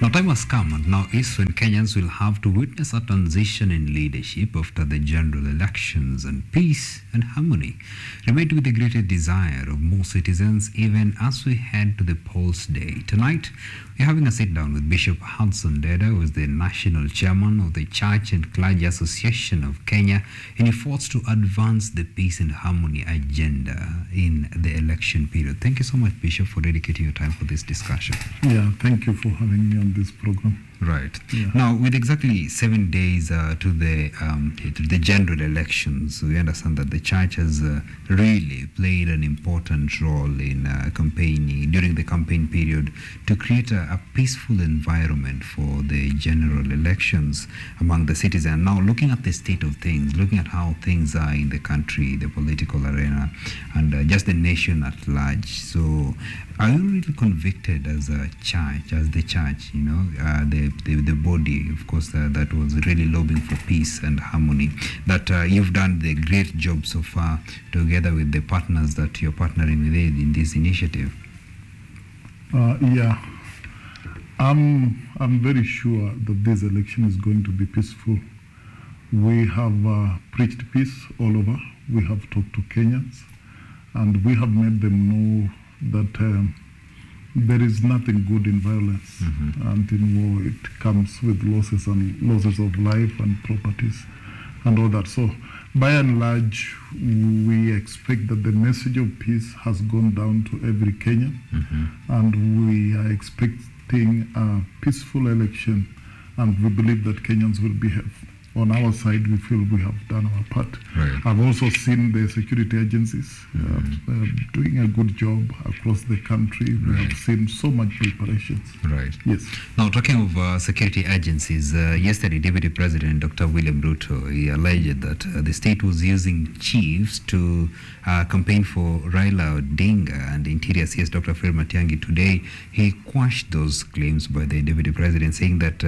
Now, time has come, and now is when Kenyans will have to witness a transition in leadership after the general elections, and peace and harmony remain to be the greatest desire of most citizens, even as we head to the polls day. Tonight, we're having a sit-down with Bishop Hudson Ndeda, who is the national chairman of the Church and Clergy Association of Kenya, in efforts to advance the peace and harmony agenda in the election period. Thank you so much, Bishop, for dedicating your time for this discussion. Yeah, thank you for having me on this program. Right. Yeah. Now, with exactly 7 days to the general elections, we understand that the church has really played an important role in campaigning during the campaign period to create a peaceful environment for the general elections among the citizens. Now, looking at the state of things, looking at how things are in the country, the political arena, and just the nation at large. So, are you really convicted as a church, as the church, the body, of course, that was really lobbying for peace and harmony, that you've done the great job so far together with the partners that you're partnering with in this initiative? Yeah, I'm very sure that this election is going to be peaceful. We have preached peace all over. We have talked to Kenyans, and we have made them know that there is nothing good in violence, and in war it comes with losses of life and properties and all that. So by and large, we expect that the message of peace has gone down to every Kenyan, and we are expecting a peaceful election, and we believe that Kenyans will behave. On our side, we feel we have done our part. Right. I've also seen the security agencies doing a good job across the country. We have seen so much preparations. Right. Yes. Now, talking of security agencies, yesterday, Deputy President Dr. William Ruto, he alleged that the state was using chiefs to campaign for Raila Odinga, and Interior CS Dr. Fred Matiang'i today, he quashed those claims by the Deputy President, saying that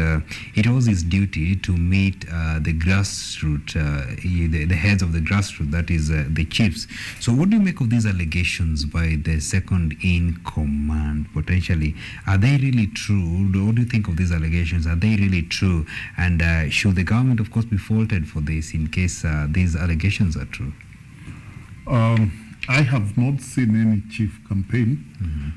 it was his duty to meet the grassroots, the heads of the grassroots, that is the chiefs. So what do you make of these allegations by the second in command, potentially? Are they really true? What do you think of these allegations? Are they really true? And should the government, of course, be faulted for this in case these allegations are true? I have not seen any chief campaign.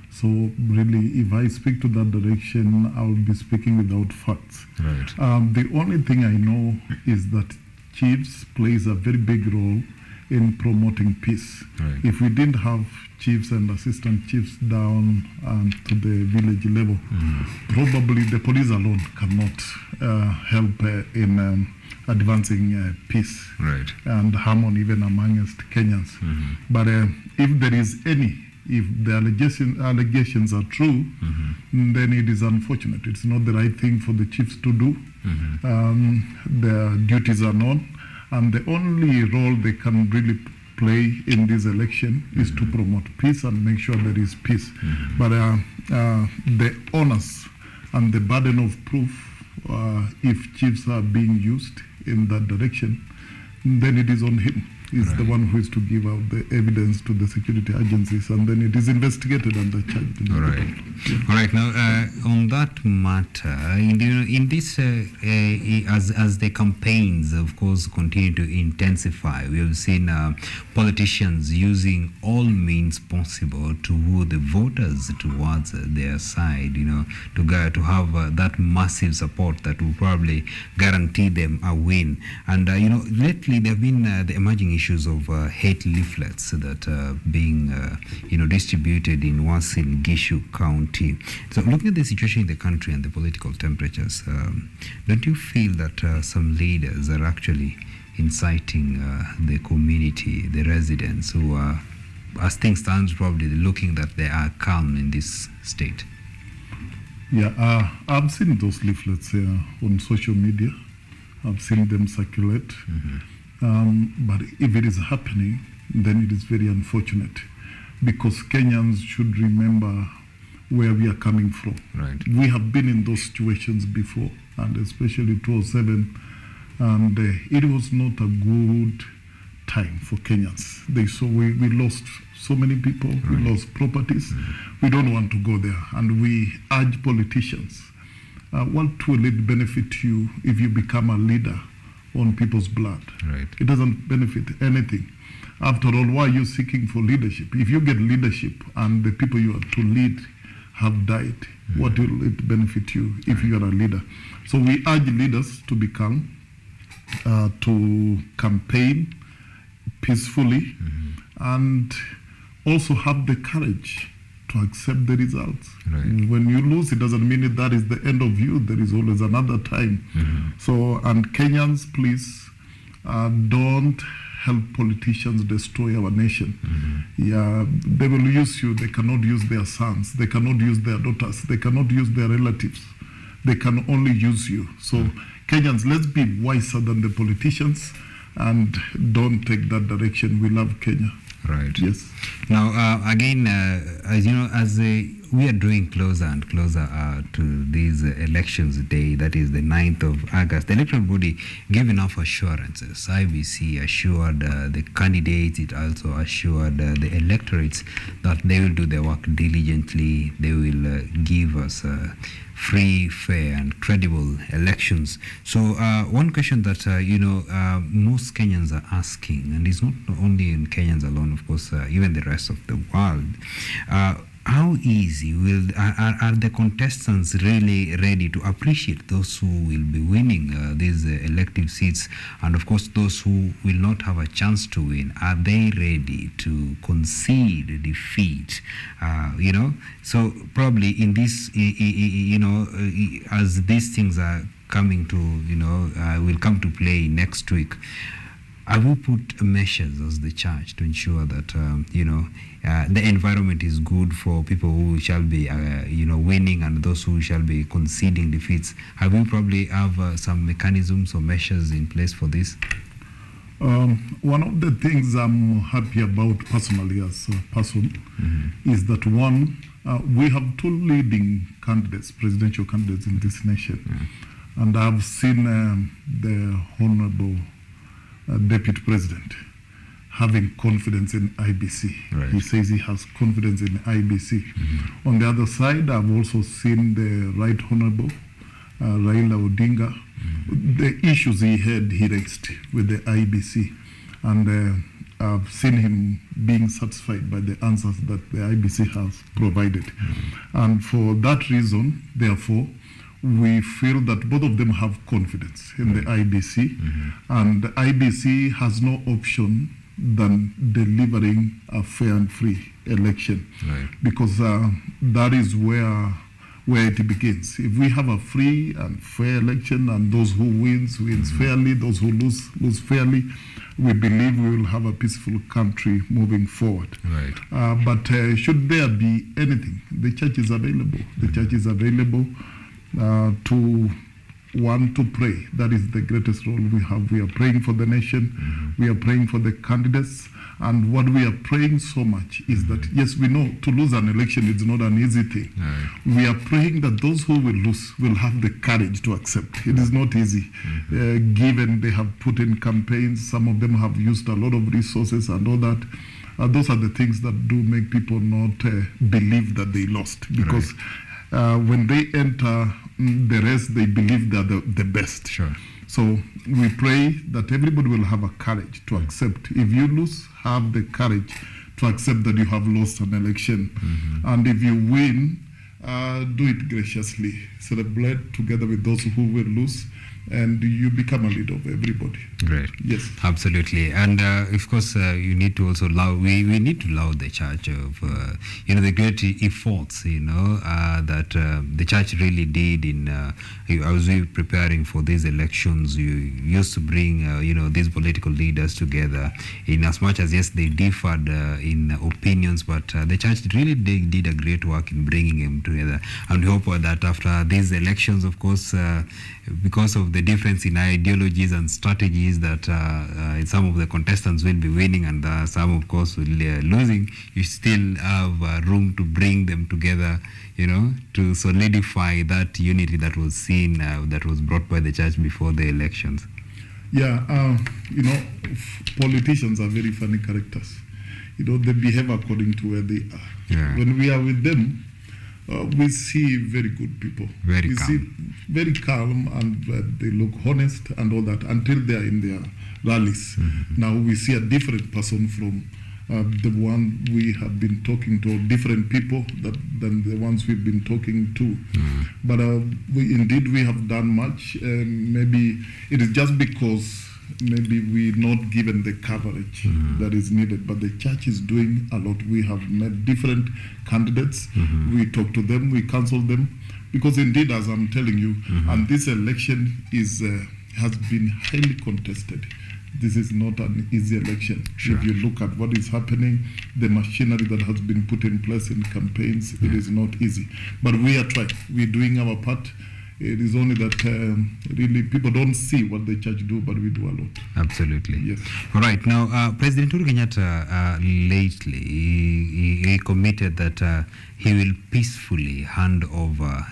So really, if I speak to that direction, I will be speaking without facts. Right. The only thing I know is that chiefs plays a very big role in promoting peace. Right. If we didn't have chiefs and assistant chiefs down to the village level, probably the police alone cannot help in advancing peace and harmony even amongst Kenyans. But if there is if the allegations are true, then it is unfortunate. It's not the right thing for the chiefs to do. Their duties are known, and the only role they can really play in this election is to promote peace and make sure there is peace. But the onus and the burden of proof, if chiefs are being used in that direction, then it is on him. He's the one who is to give out the evidence to the security agencies, and then it is investigated and charged. All right. Now, on that matter, in this, as the campaigns, of course, continue to intensify, we have seen politicians using all means possible to woo the voters towards their side, to have that massive support that will probably guarantee them a win. And, lately there have been the emerging issues of hate leaflets that are being distributed in Uasin Gishu County. So looking at the situation in the country and the political temperatures, don't you feel that some leaders are actually inciting the community, the residents who are, as things stand, probably looking that they are calm in this state? Yeah, I've seen those leaflets on social media. I've seen them circulate. But if it is happening, then it is very unfortunate, because Kenyans should remember where we are coming from. Right. We have been in those situations before, and especially 2007, and it was not a good time for Kenyans. We lost so many people, we lost properties. We don't want to go there, and we urge politicians what will it benefit you if you become a leader on people's blood? Right. It doesn't benefit anything. After all, why are you seeking for leadership? If you get leadership and the people you are to lead have died, what will it benefit you if you are a leader? So we urge leaders to be calm, to campaign peacefully, and also have the courage to accept the results. Right. When you lose, it doesn't mean that is the end of you. There is always another time. So, and Kenyans, please don't help politicians destroy our nation. Yeah, they will use you. They cannot use their sons. They cannot use their daughters. They cannot use their relatives. They can only use you. So Kenyans, let's be wiser than the politicians and don't take that direction. We love Kenya. Right. Yes. Now, again, as you know, as we are drawing closer and closer to these elections day, that is the 9th of August, the electoral body gave enough assurances. IBC assured the candidates, it also assured the electorates that they will do their work diligently, they will give us free, fair, and credible elections. So one question that most Kenyans are asking, and it's not only in Kenyans alone, of course, even the rest of the world, how easy are the contestants really ready to appreciate those who will be winning these elective seats, and of course those who will not have a chance to win? Are they ready to concede defeat? So probably in this, as these things are coming to, will come to play next week, have we put measures as the church to ensure that the environment is good for people who shall be winning and those who shall be conceding defeats? Have we probably have some mechanisms or measures in place for this? One of the things I'm happy about personally as a person is that one, we have two leading candidates, presidential candidates in this nation. And I've seen the Honorable Deputy President having confidence in IBC. Right. He says he has confidence in IBC. On the other side, I've also seen the Right Honorable Raila Odinga, the issues he raised with the IBC. And I've seen him being satisfied by the answers that the IBC has provided. And for that reason, therefore, we feel that both of them have confidence in the IBC, and the IBC has no option than delivering a fair and free election, because that is where it begins. If we have a free and fair election, and those who wins fairly, those who lose fairly, we believe we will have a peaceful country moving forward. But should there be anything, the church is available. The church is available to pray. That is the greatest role we have. We are praying for the nation. We are praying for the candidates. And what we are praying so much is that, yes, we know to lose an election is not an easy thing. We are praying that those who will lose will have the courage to accept. It is not easy, given they have put in campaigns. Some of them have used a lot of resources and all that. Those are the things that do make people not believe that they lost, because when they enter the race, they believe they're the best. So we pray that everybody will have a courage to accept. If you lose, have the courage to accept that you have lost an election. And if you win, do it graciously. Celebrate together with those who will lose, and you become a leader of everybody. Great. Yes. Absolutely. And of course, you need to also allow, we need to allow the church of, the great efforts, that the church really did in, as we preparing for these elections. You used to bring, these political leaders together, in as much as, yes, they differed in opinions, but the church really did a great work in bringing them together. And we hope that after these elections, of course, because of the difference in ideologies and strategies, that some of the contestants will be winning and some, of course, will losing, you still have room to bring them together, to solidify that unity that was seen, that was brought by the church before the elections. Yeah, politicians are very funny characters. They behave according to where they are. When we are with them, we see very good people. Very calm. very calm, and they look honest and all that until they are in their rallies. Now we see a different person from the one we have been talking to, different people than the ones we've been talking to. But we have done much. Maybe it is just because maybe we're not given the coverage that is needed, but the church is doing a lot. We have met different candidates. We talk to them, we counsel them, because indeed, as I'm telling you, and this election has been highly contested. This is not an easy election. Sure. If you look at what is happening, the machinery that has been put in place in campaigns, it is not easy. But we are trying. We're doing our part. It is only that really people don't see what the church do, but we do a lot. Absolutely. Yes. All right. Now, President Uhuru Kenyatta lately, he committed that he will peacefully hand over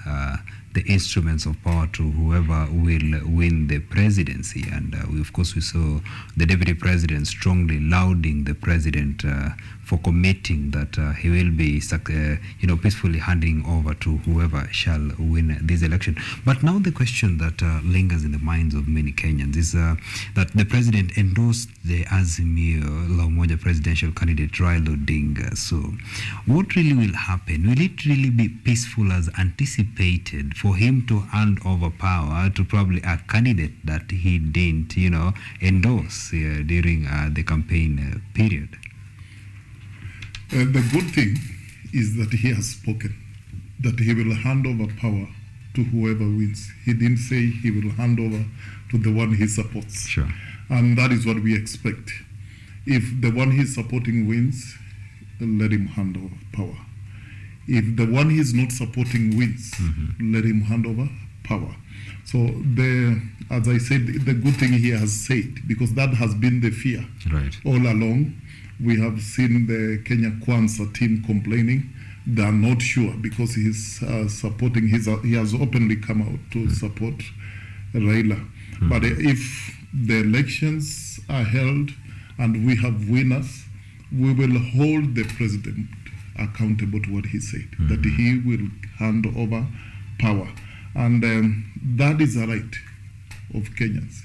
the instruments of power to whoever will win the presidency. And we saw the deputy president strongly lauding the president for committing that he will be peacefully handing over to whoever shall win this election. But now the question that lingers in the minds of many Kenyans is that the president endorsed the Azimio La Umoja presidential candidate Raila Odinga. So what really will happen? Will it really be peaceful as anticipated for him to hand over power to probably a candidate that he didn't, endorse during the campaign period? The good thing is that he has spoken, that he will hand over power to whoever wins. He didn't say he will hand over to the one he supports. Sure. And that is what we expect. If the one he's supporting wins, let him hand over power. If the one he's not supporting wins, let him hand over power. So as I said, the good thing he has said, because that has been the fear all along. We have seen the Kenya Kwanzaa team complaining. They are not sure because he's supporting, he has openly come out to support Raila. But if the elections are held and we have winners, we will hold the president accountable to what he said, that he will hand over power. And that is a right of Kenyans.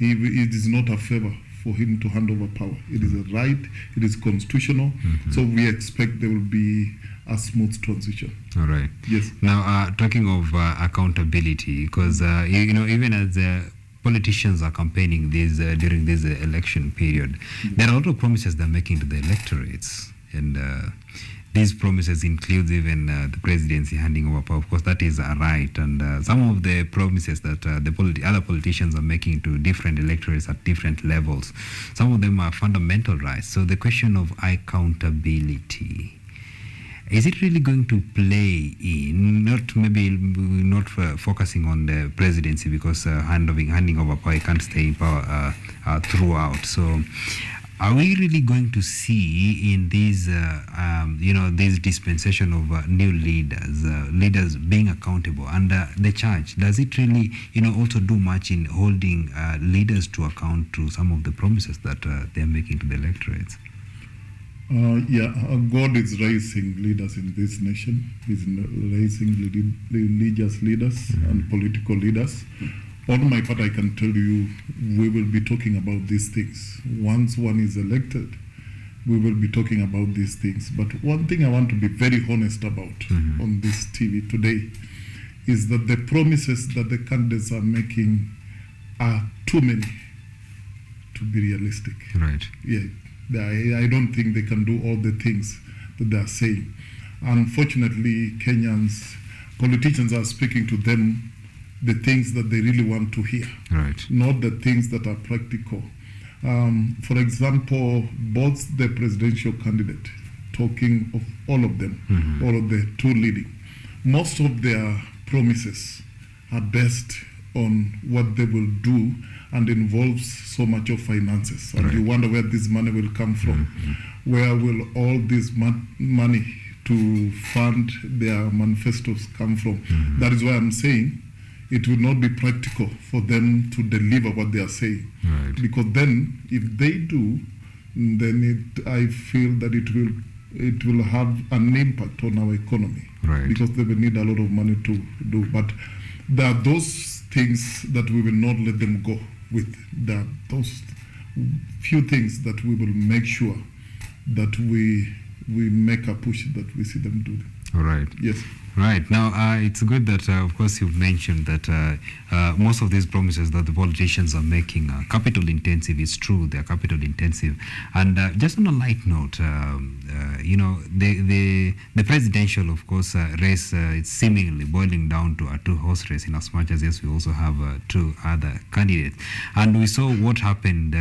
It is not a favor for him to hand over power. It is a right, it is constitutional, so we expect there will be a smooth transition. All right. Yes. Now, talking of accountability, because, even as politicians are campaigning during this election period, there are a lot of promises they're making to the electorates, and these promises include even the presidency handing over power. Of course, that is a right. And some of the promises that other politicians are making to different electorates at different levels, some of them are fundamental rights. So the question of accountability, is it really going to play in, not focusing on the presidency, because handing over power, can't stay in power throughout. So are we really going to see in these, this dispensation of new leaders being accountable? And the church, does it really, also do much in holding leaders to account to some of the promises that they're making to the electorates? God is raising leaders in this nation. He's raising religious leaders and political leaders. On my part, I can tell you, we will be talking about these things. Once one is elected, we will be talking about these things. But one thing I want to be very honest about on this TV today is that the promises that the candidates are making are too many to be realistic. Right. Yeah. I don't think they can do all the things that they are saying. Unfortunately, politicians are speaking to them the things that they really want to hear, not the things that are practical. For example, both the presidential candidate, talking of all of them, all of the two leading, most of their promises are based on what they will do and involves so much of finances. And you wonder where this money will come from. Where will all this money to fund their manifestos come from? That is why I'm saying it will not be practical for them to deliver what they are saying. Because then, if they do, then I feel that it will have an impact on our economy. Because they will need a lot of money to do. But there are those things that we will not let them go with. There are those few things that we will make sure that we make a push that we see them do. All right. Yes. Right. Now, it's good that, of course, you've mentioned that most of these promises that the politicians are making are capital intensive. It's true, they're capital intensive. And just on a light note, the presidential, of course, race, it's seemingly boiling down to a two-horse race, in as much as, yes, we also have two other candidates. And we saw what happened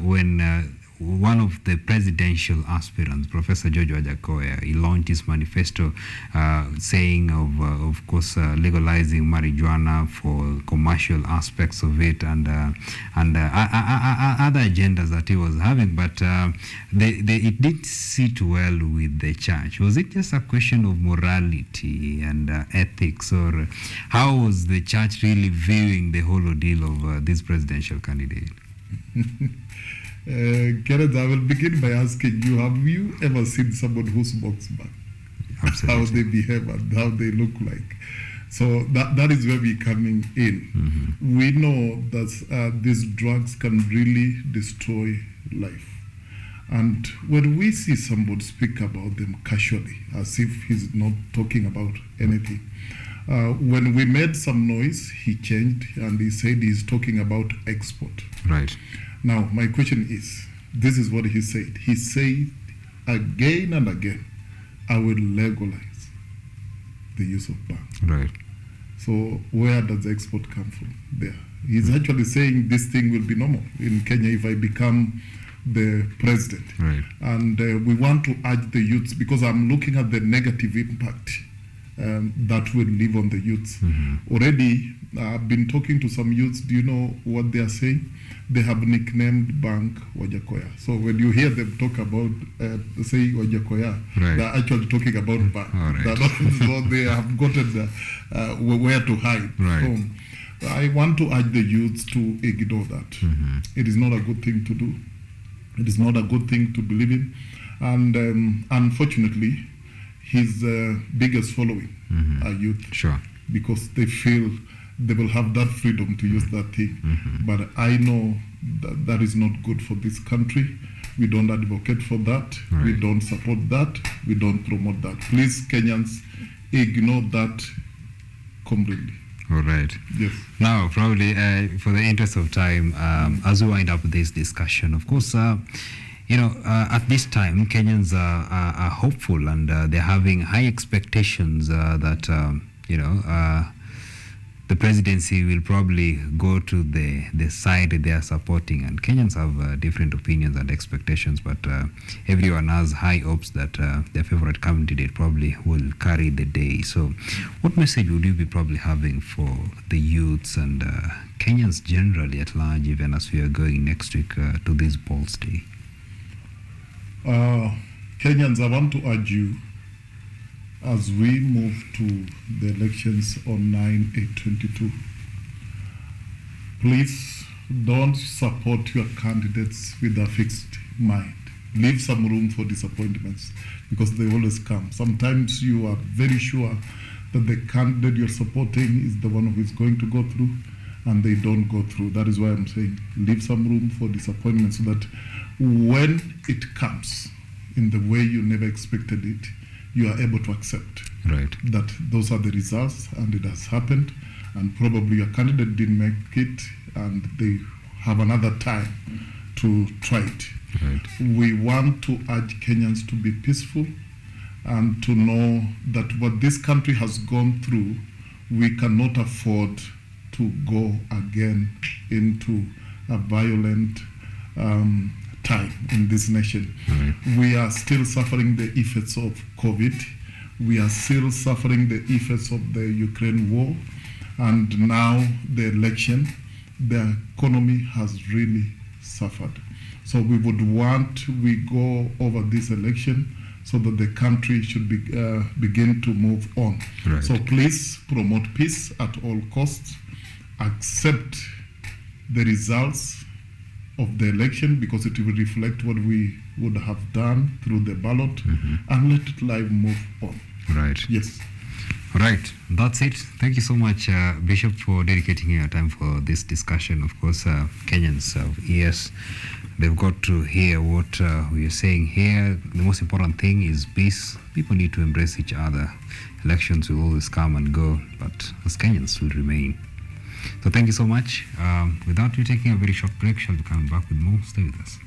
when one of the presidential aspirants, Professor George Wajakoya, he launched his manifesto saying of course, legalizing marijuana for commercial aspects of it and other agendas that he was having. But it didn't sit well with the church. Was it just a question of morality and ethics, or how was the church really viewing the whole ordeal of this presidential candidate? Kenneth, I will begin by asking you, have you ever seen someone who smokes back? Absolutely. How they behave and how they look like. So that is where we're coming in. Mm-hmm. We know that these drugs can really destroy life. And when we see somebody speak about them casually, as if he's not talking about anything, when we made some noise, he changed and he said he's talking about export. Right. Now, my question is, this is what he said. He said again and again, I will legalize the use of banks. Right. So where does the export come from there? He's actually saying this thing will be normal in Kenya if I become the president. Right. And we want to urge the youths, because I'm looking at the negative impact that will live on the youths. Mm-hmm. Already, I've been talking to some youths. Do you know what they are saying? They have nicknamed bank Wajakoya. So when you hear them talk about saying Wajakoya, right, they're actually talking about bank. Right. So they have gotten where to hide. Right. So I want to urge the youths to ignore that. Mm-hmm. It is not a good thing to do. It is not a good thing to believe in. And unfortunately, his biggest following are youth. Sure. Because they feel they will have that freedom to use that thing. Mm-hmm. But I know that that is not good for this country. We don't advocate for that. Right. We don't support that. We don't promote that. Please, Kenyans, ignore that completely. All right. Yes. Now, probably for the interest of time, as we wind up this discussion, of course, at this time, Kenyans are hopeful and they're having high expectations that, the presidency will probably go to the side they are supporting. And Kenyans have different opinions and expectations, but everyone has high hopes that their favorite candidate probably will carry the day. So what message would you be probably having for the youths and Kenyans generally at large, even as we are going next week to this Balls Day? Kenyans, I want to urge you, as we move to the elections on 9/8/22, please don't support your candidates with a fixed mind. Leave some room for disappointments, because they always come. Sometimes you are very sure that the candidate you're supporting is the one who is going to go through, and they don't go through. That is why I'm saying leave some room for disappointment, so that when it comes in the way you never expected it, you are able to accept that those are the results and it has happened, and probably your candidate didn't make it and they have another time to try it. Right. We want to urge Kenyans to be peaceful and to know that what this country has gone through, we cannot afford to go again into a violent time in this nation. Mm-hmm. We are still suffering the effects of COVID. We are still suffering the effects of the Ukraine war. And now the election, the economy has really suffered. So we would want we go over this election so that the country should begin to move on. Right. So please promote peace at all costs. Accept the results of the election, because it will reflect what we would have done through the ballot, and let life move on. Right. Yes. All right, that's it. Thank you so much, Bishop, for dedicating your time for this discussion. Of course, Kenyans, yes, they've got to hear what we are saying here. The most important thing is peace. People need to embrace each other. Elections will always come and go, but as Kenyans will remain. So thank you so much. Without you taking a very short break, shall we come back with more? Stay with us.